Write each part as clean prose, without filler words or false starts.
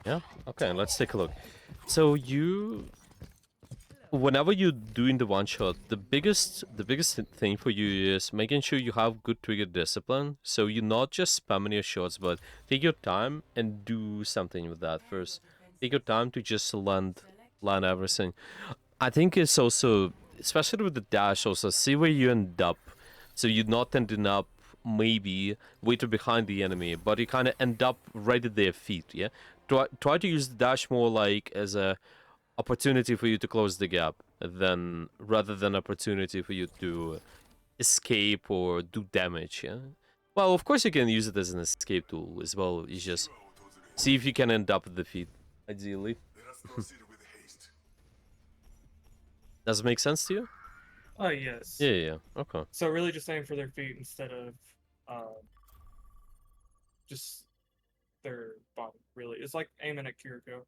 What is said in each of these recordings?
Yeah. Okay, let's take a look. So whenever you're doing the one shot, the biggest thing for you is making sure you have good trigger discipline. So you're not just spamming your shots, but take your time and do something with that first. Take your time to just land everything. I think it's also, especially with the dash, also see where you end up. So you're not ending up maybe way too behind the enemy, but you kind of end up right at their feet. Yeah. Try to use the dash more like as a opportunity for you to close the gap than rather than opportunity for you to escape or do damage. Yeah. Well, of course you can use it as an escape tool as well. You just see if you can end up at the feet, ideally. Does it make sense to you? Oh yes. Yeah, yeah, yeah. Okay. So really just aim for their feet instead of uh, just their body. Really, it's like aiming at Kiriko.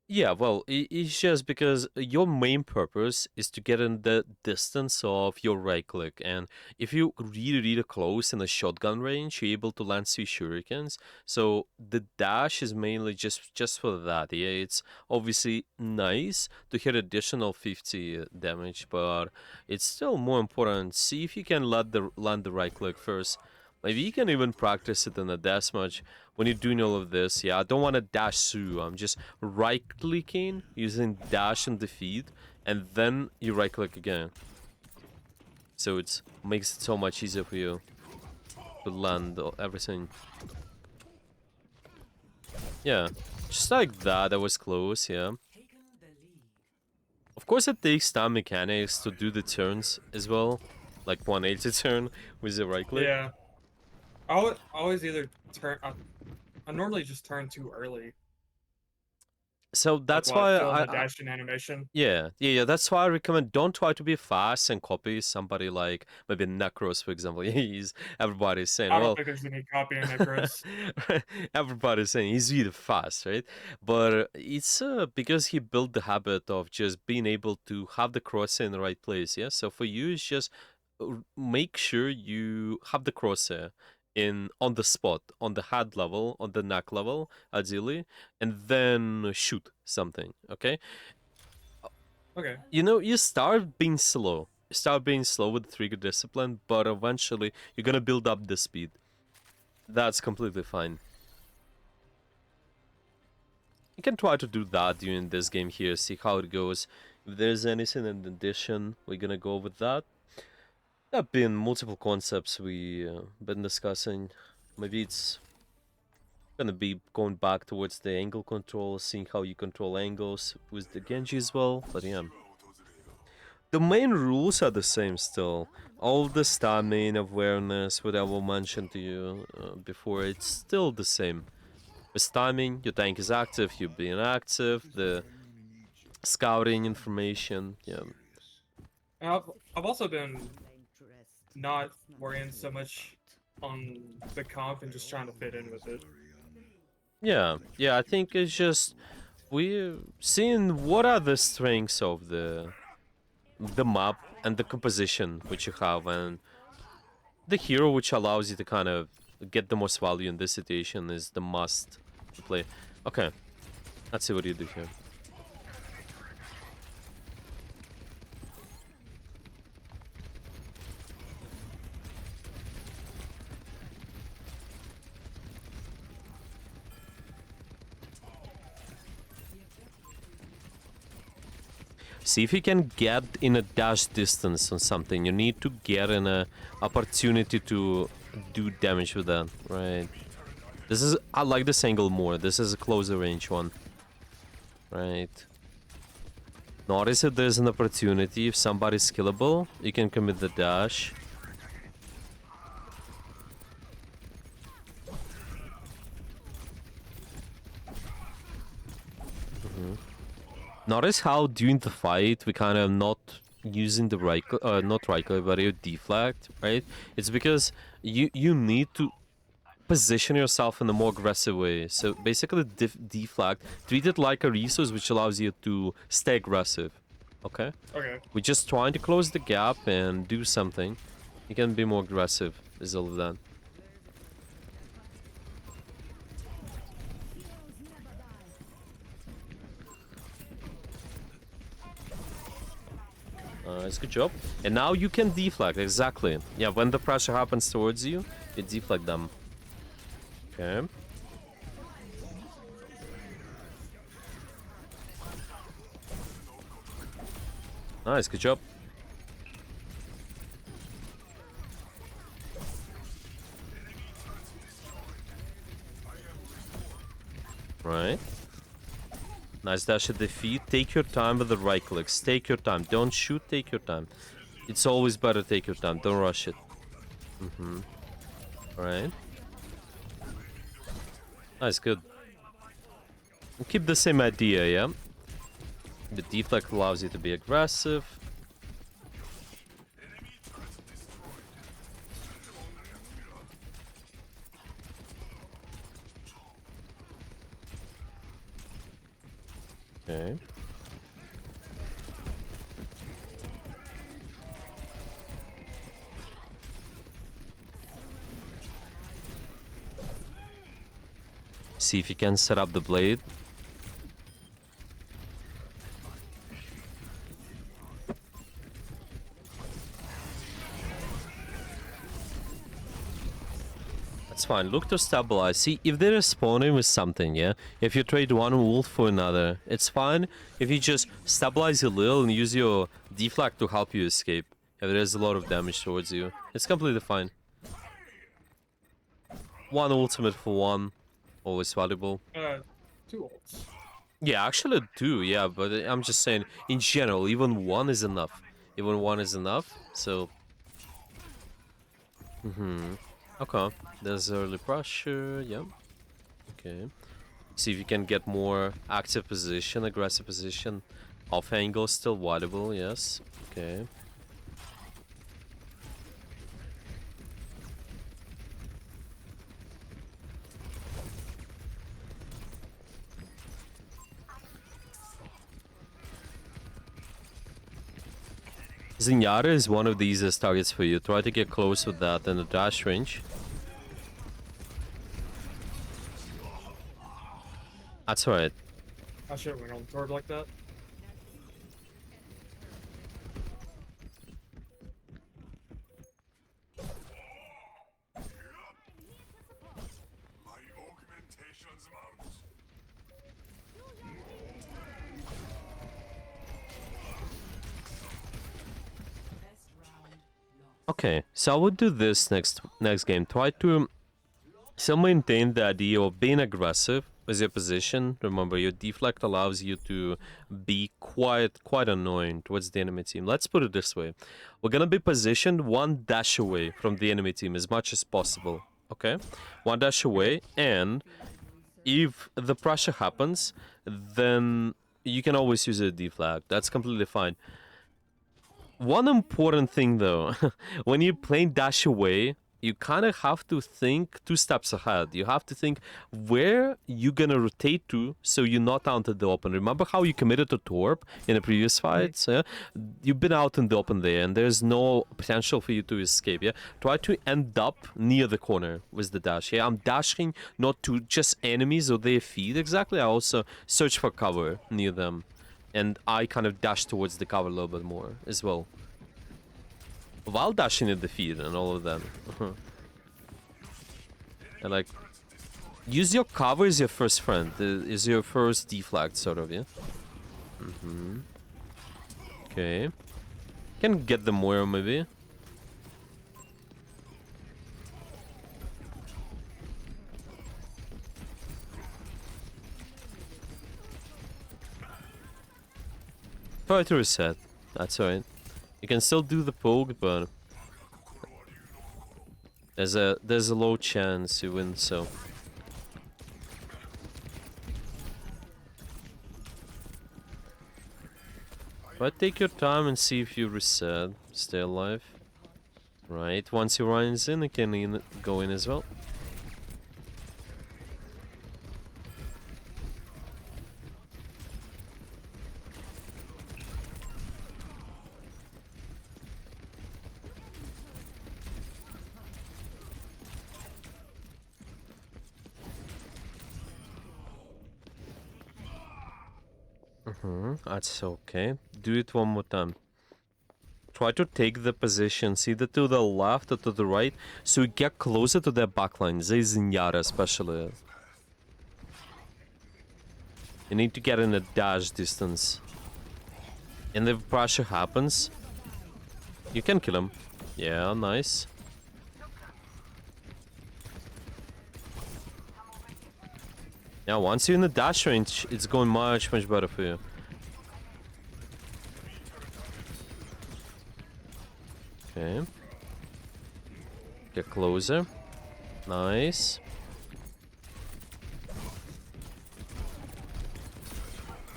Yeah, well, it's just because your main purpose is to get in the distance of your right click, and if you really, really close in the shotgun range, you're able to land 3 shurikens. So the dash is mainly just for that. Yeah, it's obviously nice to hit additional 50 damage, but it's still more important. See if you can land the right click first. Maybe you can even practice it in the deathmatch when you're doing all of this. Yeah, I don't want to dash through. I'm just right clicking using dash and defeat, and then you right click again. So it makes it so much easier for you to land everything. Yeah, just like that. That was close. Yeah. Of course, it takes time mechanics to do the turns as well, like 180 turn with the right click. Yeah, I always either turn. I normally just turn too early, So like that's while why still in the dashing animation. yeah. That's why I recommend don't try to be fast and copy somebody like maybe Necros, for example. He's everybody's saying, I don't well, think there's any copying Necros. everybody's saying he's really fast, right? But it's because he built the habit of just being able to have the crosshair in the right place. Yeah. So for you, it's just make sure you have the crosshair in on the spot, on the head level, on the neck level, ideally, and then shoot something. Okay. Okay. You start being slow. You start being slow with trigger discipline, but eventually you're gonna build up the speed. That's completely fine. You can try to do that during this game here, see how it goes. If there's anything in addition, we're gonna go with that. There have been multiple concepts we been discussing. Maybe it's gonna be going back towards the angle control, seeing how you control angles with the Genji as well. But yeah, the main rules are the same still. All the stamina, awareness, whatever I mentioned to you before, it's still the same. With timing, your tank is active, you're being active, the scouting information, yeah. And I've also been not worrying so much on the comp and just trying to fit in with it. Yeah, I think it's just we're seeing what are the strengths of the map and the composition which you have, and the hero which allows you to kind of get the most value in this situation is the must to play. Okay, let's see what you do here. See if you can get in a dash distance on something. You need to get in a opportunity to do damage with that, right? I like this angle more. This is a closer range one, right? Notice if there's an opportunity. If somebody's killable, you can commit the dash. Notice how during the fight we kind of not using the not right click, but you deflect, right? It's because you need to position yourself in a more aggressive way. So basically, deflect, treat it like a resource which allows you to stay aggressive. Okay? Okay. We're just trying to close the gap and do something. You can be more aggressive, is all of that. Nice, good job. And now you can deflect, exactly. Yeah, when the pressure happens towards you, you deflect them. Okay. Nice, good job. Right. Nice dash at the feet. Take your time with the right clicks. Take your time. Don't shoot, take your time. It's always better to take your time. Don't rush it. Right. Nice, good. Keep the same idea, yeah? The deflect allows you to be aggressive. Okay. See if you can set up the blade. That's fine. Look to stabilize. See, if they're spawning with something, yeah? If you trade one wolf for another, it's fine if you just stabilize a little and use your deflect to help you escape. If there's a lot of damage towards you, it's completely fine. One ultimate for one, always valuable. 2 ults. Yeah, actually two, yeah, but I'm just saying, in general, even one is enough. Even one is enough, so... Okay, there's early pressure, yeah. Okay. See if you can get more active position, aggressive position. Off angle still valuable, yes. Okay. Zenyatta is one of the easiest targets for you. Try to get close with that in the dash range. That's right. I should have went on the like that. Okay, so I would do this next game. Try to still maintain the idea of being aggressive with your position. Remember, your deflect allows you to be quite annoying towards the enemy team. Let's put it this way. We're gonna be positioned one dash away from the enemy team as much as possible. Okay? One dash away, and if the pressure happens, then you can always use a deflect. That's completely fine. One important thing though, when you're playing dash away, you kind of have to think 2 steps ahead. You have to think where you're gonna rotate to so you're not out in the open. Remember how you committed to Torp in the previous fights? Yeah? You've been out in the open there and there's no potential for you to escape. Yeah, try to end up near the corner with the dash. Yeah, I'm dashing not to just enemies or their feet exactly. I also search for cover near them. And I kind of dash towards the cover a little bit more as well. While dashing at the feet and all of that. And like, use your cover as your first friend. Is your first deflect, sort of, yeah? Okay. Can get the Moira maybe. Try to reset. That's alright. You can still do the poke, but there's a low chance you win. So but take your time and see if you reset. Stay alive. Right. Once your Ryan's in, you can go in as well. That's okay. Do it one more time. try to take the positions either to the left or to the right, so you get closer to their backlines. They Zenyatta especially. You need to get in a dash distance. And if pressure happens, you can kill him. Yeah, nice. Now, once you're in the dash range, it's going much better for you. Okay. Get closer. Nice.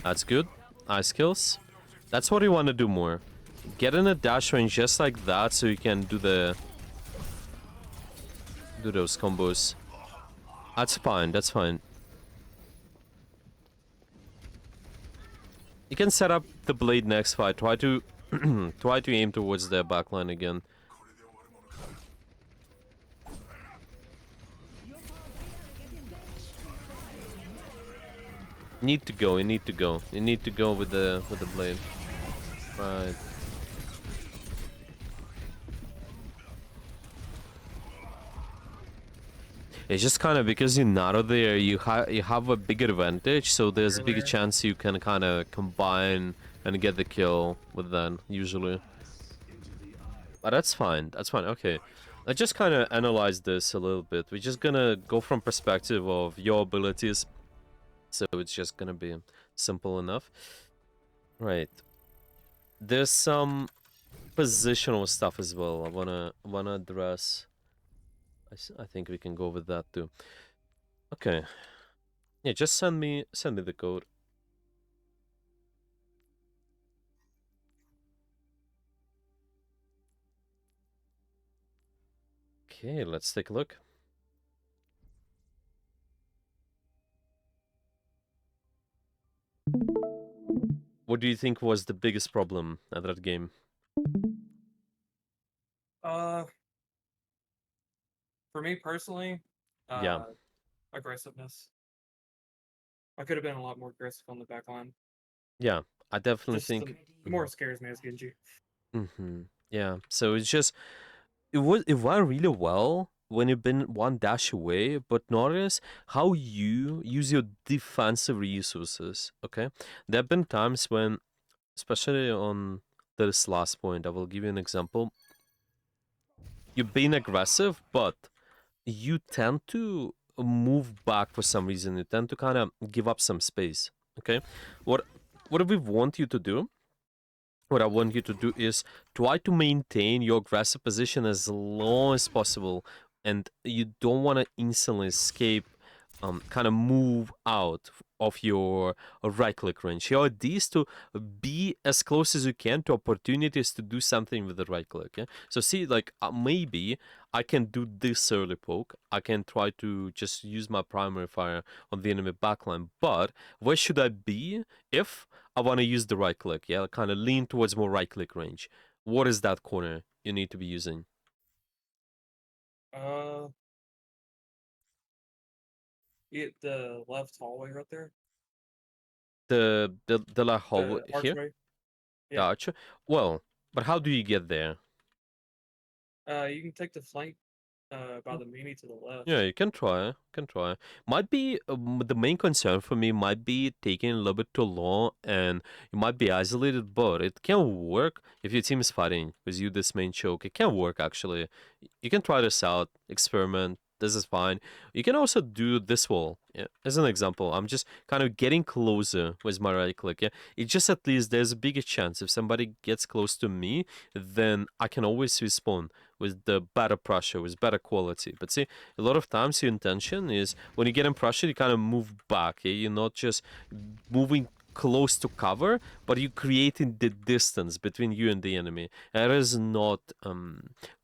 That's good. Nice kills. That's what you want to do more. Get in a dash range just like that so you can do those combos. That's fine, that's fine. You can set up the blade next fight. Try to try to aim towards their backline again. You need to go, you need to go. You need to go with the blade. Right. It's just kind of because you're not out there, you have a bigger advantage, so there's a bigger chance you can kind of combine and get the kill with that, usually. But that's fine, okay. Let's just kind of analyze this a little bit. We're just gonna go from perspective of your abilities, so it's just gonna be simple enough. Right. There's some positional stuff as well I wanna address. I think we can go with that too. Okay. Yeah, just send me the code. Okay, let's take a look. What do you think was the biggest problem at that game? For me personally, Yeah. aggressiveness. I could have been a lot more aggressive on the back line. Yeah, I definitely Just think. the more it scares me as Genji. Yeah, so it's just it went really well when you've been one dash away, but notice how you use your defensive resources. Okay, there have been times when, especially on this last point, I will give you an example. You've been aggressive, but you tend to move back for some reason. You tend to kind of give up some space. Okay, what we want you to do? What I want you to do is try to maintain your aggressive position as long as possible, and you don't want to instantly escape, kind of move out of your right click range. Your idea is to be as close as you can to opportunities to do something with the right click. Yeah? So see, like maybe I can do this early poke. I can try to just use my primary fire on the enemy backline, but where should I be if I want to use the right click? Yeah, kind of lean towards more right click range. What is that corner you need to be using? Uh, the left hallway right there. The la hallway The here. archway. Yeah. Gotcha. Well, but how do you get there? You can take the flank by the Mimi to the left. Yeah, you can try. Can try. Might be the main concern for me might be taking a little bit too long, and you might be isolated. But it can work if your team is fighting with you. This main choke, it can work actually. You can try this out, experiment. This is fine. You can also do this wall. Yeah, as an example, I'm just kind of getting closer with my right click. Yeah, it just at least there's a bigger chance if somebody gets close to me, then I can always respawn with the better pressure, with better quality. But see, a lot of times your intention is when you get in pressure, you kind of move back. Yeah? You're not just moving close to cover, but you're creating the distance between you and the enemy. That is not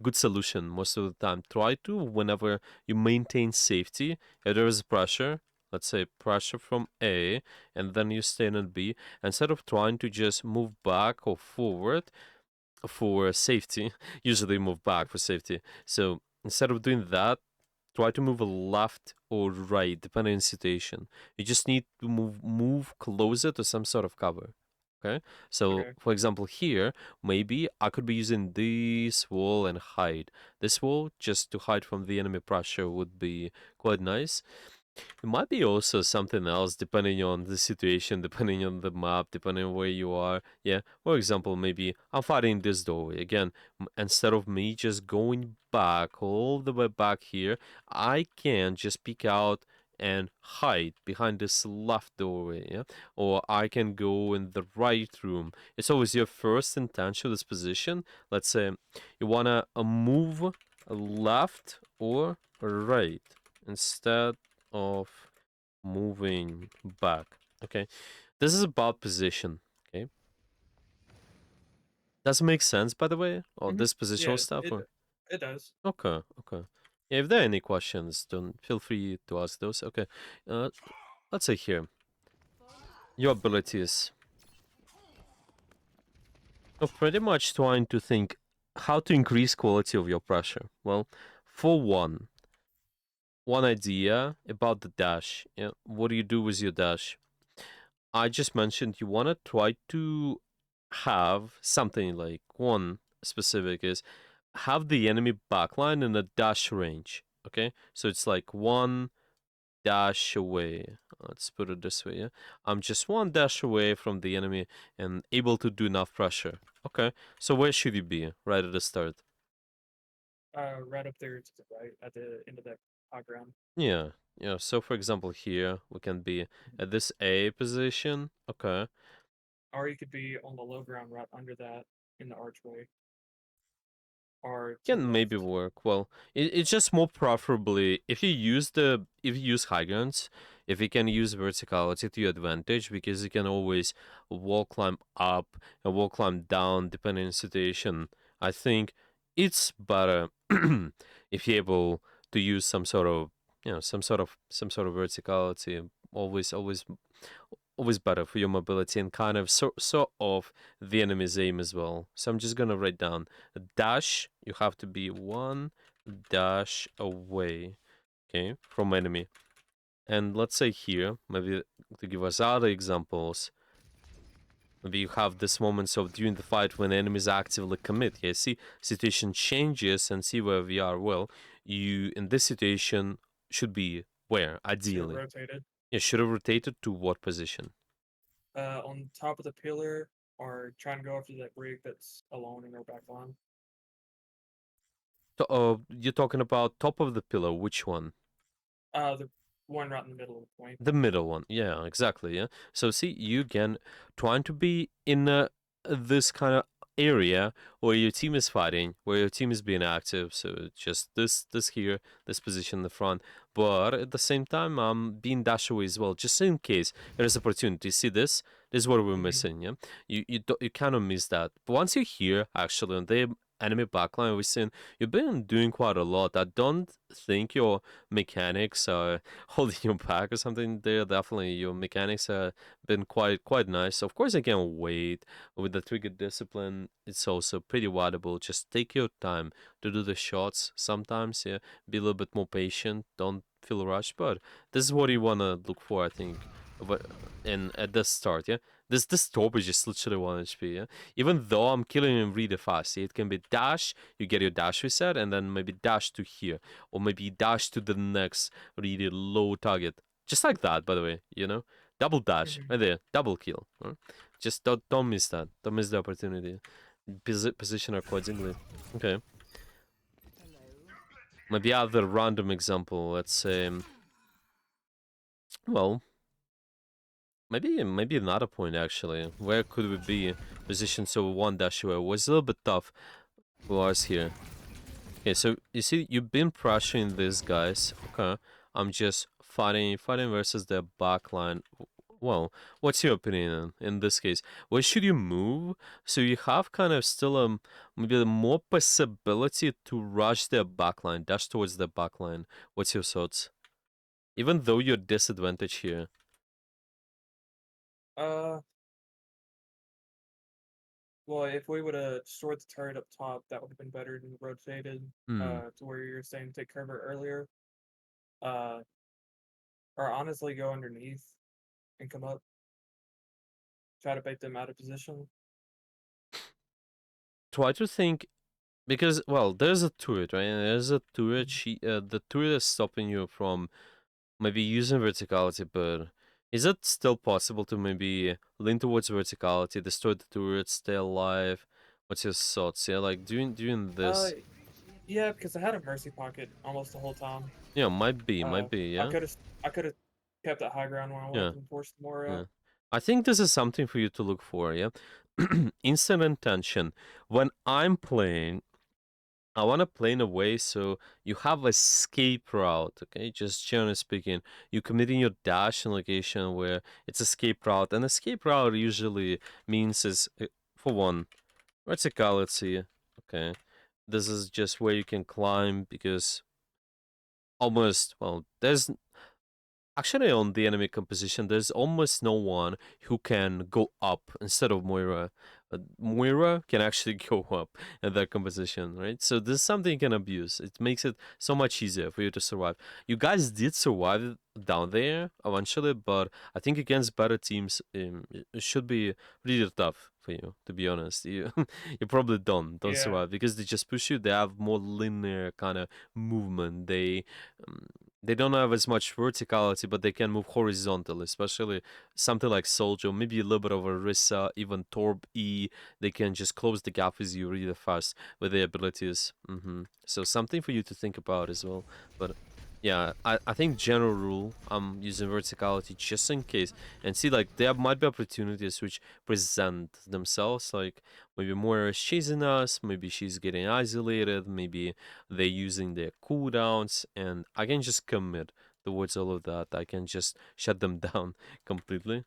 good solution most of the time. Try to, whenever you maintain safety, if there is pressure, let's say pressure from A, and then you stay in B, instead of trying to just move back or forward, for safety, usually move back for safety. So instead of doing that, try to move left or right, depending on the situation. You just need to move closer to some sort of cover. Okay, so Okay. for example here, maybe I could be using this wall and hide. This wall just to hide from the enemy pressure would be quite nice. It might be also something else depending on the situation, depending on the map, depending on where you are. Yeah, for example, maybe I'm fighting this doorway. Again, instead of me just going back all the way back here, I can just peek out and hide behind this left doorway, yeah? Or I can go in the right room. It's always your first intention, this position. Let's say you wanna move left or right instead of moving back. Okay, this is about position. Okay, does it make sense, by the way, or Hmm. this positional Yeah, stuff? Or it does. okay, okay. Yeah, if there are any questions, don't feel free to ask those. Okay, uh, let's say here your abilities. So pretty much trying to think how to increase quality of your pressure. Well, for one idea about the dash. Yeah, what do you do with your dash? I just mentioned you want to try to have something like one specific is have the enemy backline in a dash range. Okay, so it's like one dash away. Let's put it this way. Yeah, I'm just one dash away from the enemy and able to do enough pressure. Okay, so where should you be right at the start? Right up there to the right at the end of that high ground. Yeah, yeah. So for example, here we can be at this A position. Okay, Or you could be on the low ground right under that in the archway, or to the can maybe left. work. Well, it's just more preferably if you use high grounds, if you can use verticality to your advantage because you can always wall climb up and wall climb down depending on the situation. I think it's better if you're able to use some sort of verticality. Always better for your mobility and kind of sort of the enemy's aim as well. So I'm just gonna write down a dash. You have to be one dash away, okay, from enemy. And let's say here, maybe to give us other examples, maybe you have this moments of during the fight when enemies actively commit. Yeah, see, situation changes and see where we are. Well, you in this situation should be where Should have ideally. rotated. You should have rotated to what position? On top of the pillar, or try and go after that rig that's alone in our back line. You're talking about top of the pillar. Which one? The one right in the middle of the point. The middle one. Yeah, exactly. Yeah. So see, you again trying to be in this kind of area where your team is fighting, where your team is being active. So just this here, this position in the front. But at the same time, being dash away as well, just in case there is opportunity. See this? This is what we're Hmm. missing. Yeah. You cannot miss that. But once you're here, actually, on the enemy backline, we've seen you've been doing quite a lot. I don't think your mechanics are holding you back or something there. Definitely, your mechanics have been quite nice. Of course, I can wait with the trigger discipline. It's also pretty valuable. Just take your time to do the shots. Sometimes, yeah, be a little bit more patient. Don't feel rushed. But this is what you wanna look for, I think. But and at the start, yeah. This top is just literally 1 HP, yeah. Even though I'm killing him really fast, see, it can be dash, you get your dash reset, and then maybe dash to here, or maybe dash to the next really low target. Just like that, by the way, Double dash, Hmm. right there, double kill. Huh? Just don't miss that. Don't miss the opportunity. Position accordingly. Okay. Maybe other random example. Let's say, well, maybe another point actually. Where could we be positioned so one dash away was a little bit tough for us here. Okay, so you see, you've been pressuring these guys. Okay, I'm just fighting versus their backline. Well, what's your opinion in this case? Where should you move so you have kind of still maybe more possibility to rush their backline, dash towards the backline? What's your thoughts? Even though you're disadvantaged here. Uh, well, if we would have stored the turret up top, that would have been better than rotated. Hmm. To where you're saying take cover earlier. Uh, or honestly go underneath and come up. try to bait them out of position. Try to think because well, there's a turret, right? And there's a turret. The turret is stopping you from maybe using verticality, but is it still possible to maybe lean towards verticality, destroy the turret, stay alive? What's your thoughts? Yeah, like doing Uh, this. yeah, because I had a mercy pocket almost the whole time. Yeah, might be. I Yeah, could have I could have kept that high ground when I yeah, went and forced the more yeah. out. I think this is something for you to look for. Yeah, instant intention. When I'm playing, I want to play in a way so you have a escape route, okay? Just generally speaking, you committing your dash in location where it's escape route. And escape route usually means is, for one, verticality, okay? This is just where you can climb because almost, well, there's actually, on the enemy composition, there's almost no one who can go up instead of Moira. Moira can actually go up in that composition, right? So this is something you can abuse. It makes it so much easier for you to survive. You guys did survive down there eventually, but I think against better teams, it should be really tough for you. To be honest, you you probably don't Yeah, survive because they just push you. They have more linear kind of movement. Um, they don't have as much verticality, but they can move horizontally, especially something like Soldier, maybe a little bit of Orisa, even Torb E. They can just close the gap with you really fast with their abilities. So something for you to think about as well. But yeah, I think general rule, I'm using verticality just in case. And see, like, there might be opportunities which present themselves, like maybe Moira is chasing us, maybe she's getting isolated, maybe they're using their cooldowns, and I can just commit towards all of that. I can just shut them down completely.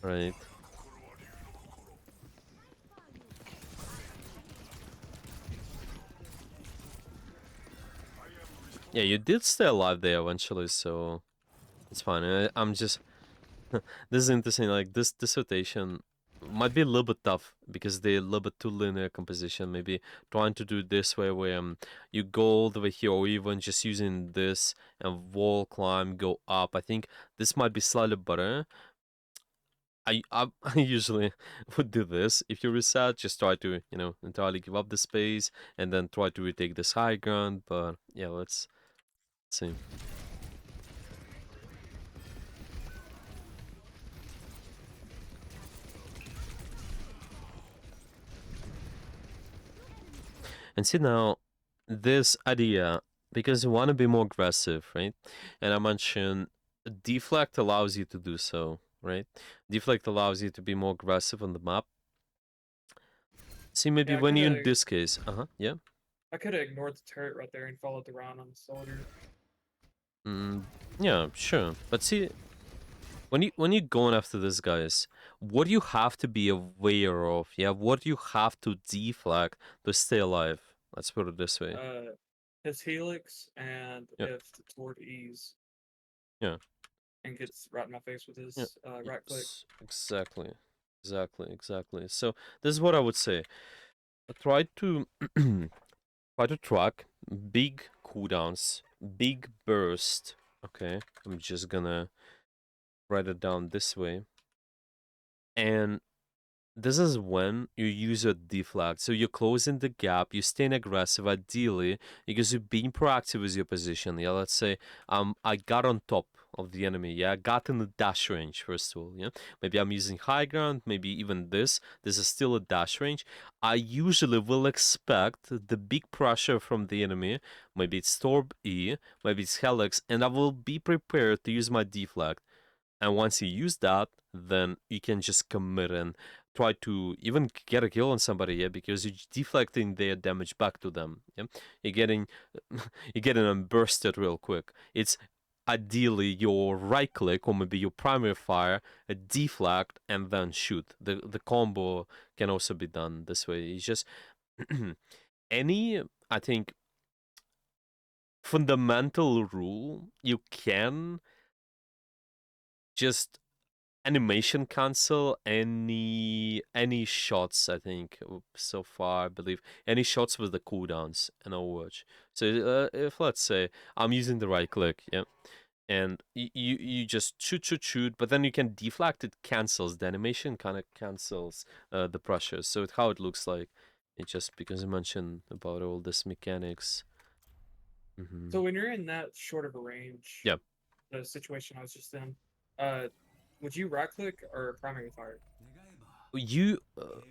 Right. Yeah, you did stay alive there eventually, so it's fine. I'm just this is interesting. Like this rotation might be a little bit tough because they're a little bit too linear composition. Maybe trying to do it this way where you go all the way here, or even just using this and wall climb, go up. I think this might be slightly better. I usually would do this. If you reset, just try to entirely give up the space and then try to retake this high ground. But yeah, let's see. And see now, this idea, because you want to be more aggressive, right? And I mentioned deflect allows you to do so, right? Deflect allows you to be more aggressive on the map. See, maybe yeah, when you're in this case, yeah. I could have ignored the turret right there and followed the round on the soldier. Mm, yeah, sure. But see, when you're going after these guys, what do you have to be aware of? Yeah, what do you have to deflect to stay alive? Let's put it this way. Uh, his helix and Yeah, if toward ease yeah, and gets right in my face with yeah. his right click. Exactly, exactly. So this is what I would say. Try to try to track big cooldowns, big burst. Okay, I'm just gonna write it down this way. And this is when you use your deflect. So you're closing the gap, you're staying aggressive ideally because you're being proactive with your position. Yeah, let's say I got on top of the enemy, yeah, I got in the dash range first of all, yeah. Maybe I'm using high ground, maybe even this is still a dash range. I usually will expect the big pressure from the enemy, maybe it's Storm E, maybe it's Helix, and I will be prepared to use my deflect. And once you use that, then you can just commit and try to even get a kill on somebody, yeah, because you're deflecting their damage back to them. Yeah, you're getting you're getting them bursted real quick. It's ideally your right click or maybe your primary fire, a deflect, and then shoot. The combo can also be done this way. It's just any, I think, fundamental rule you can just animation cancel any shots. I think so far I believe any shots with the cooldowns in Overwatch. So if let's say I'm using the right click, yeah, and you just shoot, but then you can deflect. It cancels the animation, kind of cancels the pressure. So how it looks like, it just because you mentioned about all this mechanics. So when you're in that short of a range, Yeah. the situation I was just in, uh, would you right click or primary fire? You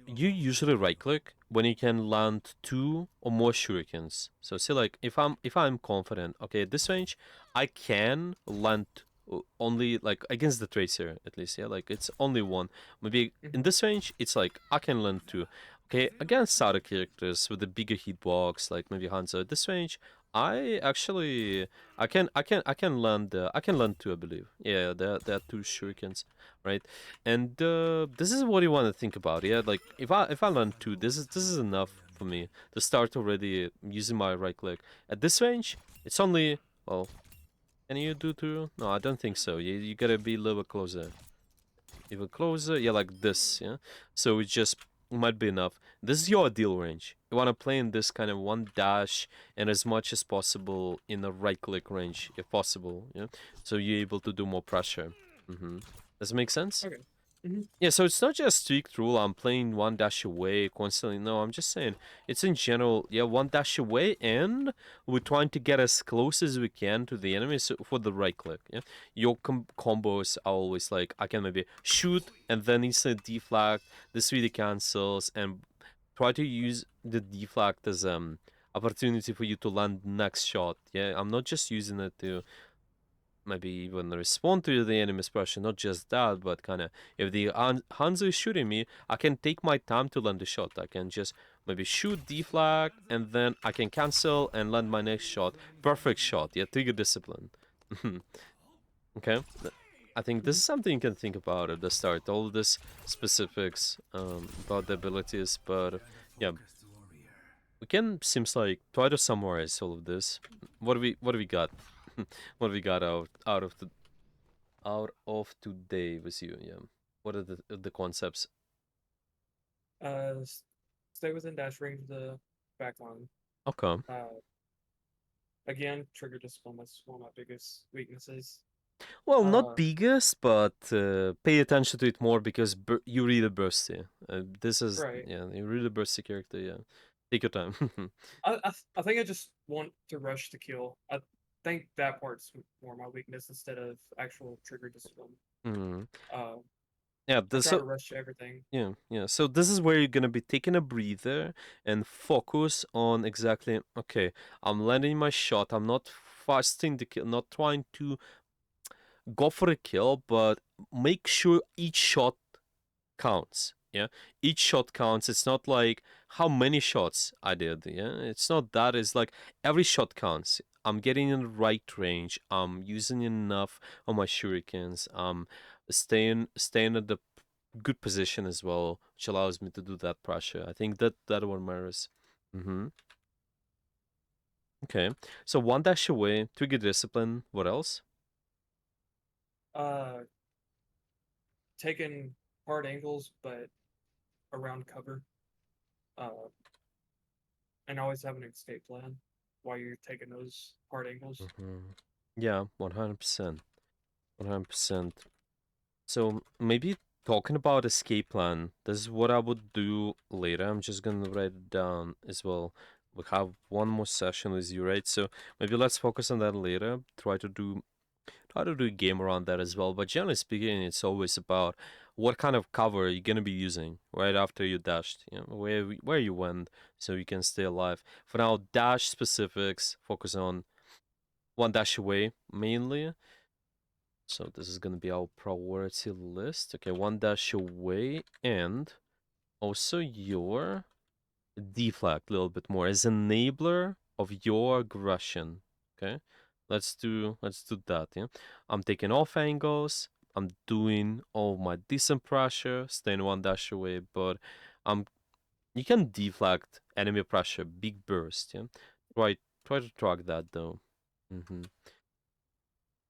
usually right click when you can land two or more shurikens. So say like if I'm confident, okay, at this range I can land only like against the tracer at least, yeah, like it's only one. Maybe in Mhm. this range it's like I can land two. Okay, against other characters with the bigger hitbox, like maybe Hanzo, at this range I actually I can land two, I believe. Yeah, there are two shurikens, right? And this is what you want to think about, yeah. Like if I learn two, this is enough for me to start already using my right click. At this range, it's only, well, can you do two? No, I don't think so. You gotta be a little bit closer, even closer. Yeah, like this. Yeah. So it just might be enough. This is your ideal range. You want to play in this kind of one dash and as much as possible in a right click range if possible. Yeah. So you're able to do more pressure. Does it make sense? Okay. Mhm. Yeah, so it's not just strict rule, I'm playing one dash away constantly. No, I'm just saying it's in general, yeah, one dash away, and we're trying to get as close as we can to the enemy for the right click. Yeah, your combos are always like I can maybe shoot and then instant deflect, the 3D cancels, and try to use the deflect as opportunity for you to land next shot. Yeah, I'm not just using it to maybe even respond to the enemy's pressure. Not just that, but kind of if the Hanzo is shooting me, I can take my time to land the shot. I can just maybe shoot, deflag, and then I can cancel and land my next shot. Perfect shot. Yeah, trigger discipline. Okay. I think this Mhm. is something you can think about at the start. All of this specifics about the abilities, but yeah, we can seems like try to summarize all of this. What do we got? What do we got out of today with you? Yeah. What are the concepts? Uh, s- Stay within dash range of the backline. Okay. Uh, Again, trigger discipline. That's one of my biggest weaknesses. Well, not Uh, biggest, but pay attention to it more because you really bursty. This is, right. yeah, you really bursty character. Yeah. Take your time. I think I just want to rush to kill. I think that part's more my weakness instead of actual trigger discipline. Mhm. Uh, Yeah. I try So to rush to everything. yeah, yeah. So this is where you're gonna be taking a breather and focus on exactly. Okay, I'm landing my shot. I'm not fasting the kill. Not trying to go for a kill, but make sure each shot counts. Yeah, each shot counts. It's not like how many shots I did. Yeah, it's not that. It's like every shot counts. I'm getting in the right range. I'm using enough of my shurikens. Staying at the good position as well, which allows me to do that pressure. I think that one matters. Mm-hmm. Okay, so one dash away, trigger discipline. What else? Uh, Taking hard angles, but around cover. Uh, and always have an escape plan while you're taking those hard angles. Mm-hmm. Yeah, 100%. 100%. So maybe talking about escape plan, this is what I would do later. I'm just gonna write it down as well. We have one more session with you, right? So maybe let's focus on that later. Try to do a game around that as well. But generally speaking, it's always about what kind of cover you're gonna be using right after you dashed, where you went, so you can stay alive. For now, dash specifics, focus on one dash away mainly. So this is gonna be our priority list. Okay, one dash away, and also your deflect a little bit more as enabler of your aggression. Okay, let's do that. Yeah, I'm taking off angles. I'm doing all my decent pressure, staying one dash away, but um, you can deflect enemy pressure, big burst. Yeah, try try to track that though.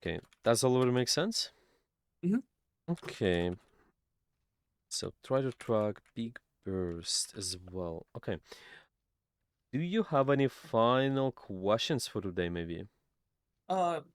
Okay, does all of it make sense? Mhm. Okay, so try to track big burst as well. Okay. Do you have any final questions for today, maybe? Uh,